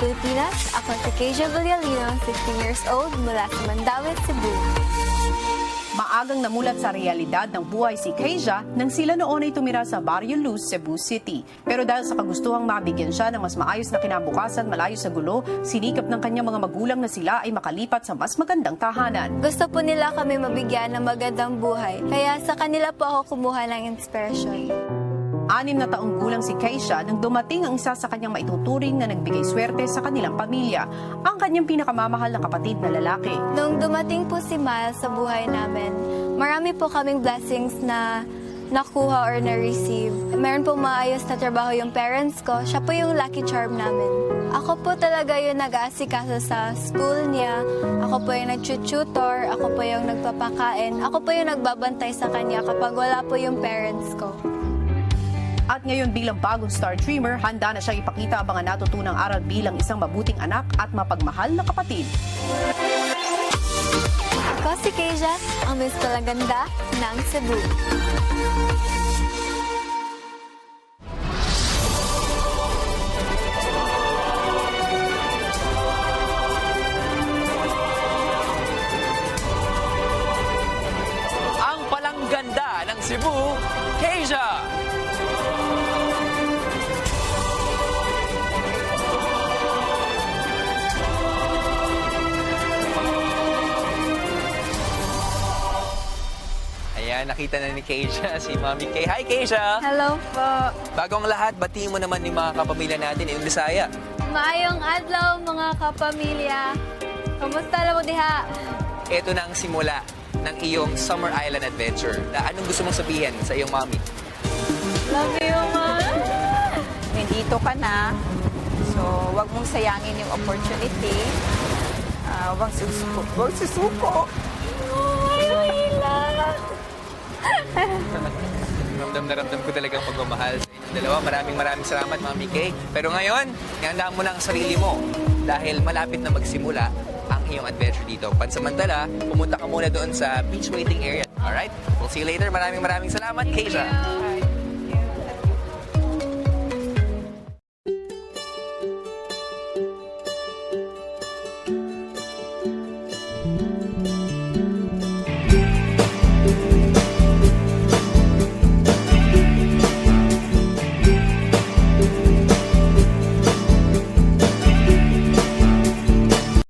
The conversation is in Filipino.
Pilipinas. Ako si Keisha Villalino, 16 years old, mula sa Mandaue, Cebu. Maagang namulat sa realidad ng buhay si Keisha nang sila noon ay tumira sa Barrio Luz, Cebu City. Pero dahil sa kagustuhang mabigyan siya ng mas maayos na kinabukasan malayo sa gulo, sinikap ng kanyang mga magulang na sila ay makalipat sa mas magandang tahanan. Gusto po nila kami mabigyan ng magandang buhay, kaya sa kanila po ako kumuha ng inspirasyon. 6 na taong gulang si Keisha nang dumating ang isa sa kanyang maituturing na nagbigay swerte sa kanilang pamilya, ang kanyang pinakamamahal na kapatid na lalaki. Nung dumating po si Miles sa buhay namin, marami po kaming blessings na nakuha or na-receive. Meron po maayos na trabaho yung parents ko, siya po yung lucky charm namin. Ako po talaga yung nag-aasikaso sa school niya, ako po yung nag-tutor, ako po yung nagpapakain, ako po yung nagbabantay sa kanya kapag wala po yung parents ko. At ngayon bilang bagong star dreamer, handa na siyang ipakita ang mga natutunang aral bilang isang mabuting anak at mapagmahal na kapatid. Ako si Keisha, ang Miss Palaganda ng Cebu. Ang palangganda ng Cebu, Keisha! Ayan, nakita na ni Keisha si Mami Kay. Hi, Keisha! Hello po. Bago ang lahat, batiin mo naman yung mga kapamilya natin in Bisaya. Maayong adlaw mga kapamilya. Kamusta lang mo diha? Ito na ang simula ng iyong Summer Island Adventure. Anong gusto mong sabihin sa iyong mami? Love you, Ma. Nandito ka na. So, wag mong sayangin yung opportunity. Wag susuko. Wag susuko. Ramdam na ramdam ko talagang pagmamahal sa inyong dalawa. Maraming salamat, Mami Kay. Pero ngayon, ihandaan mo na ang sarili mo dahil malapit na magsimula ang iyong adventure dito. Pansamantala, pumunta ka muna doon sa beach waiting area. Alright? We'll see you later. Maraming salamat, Keisha.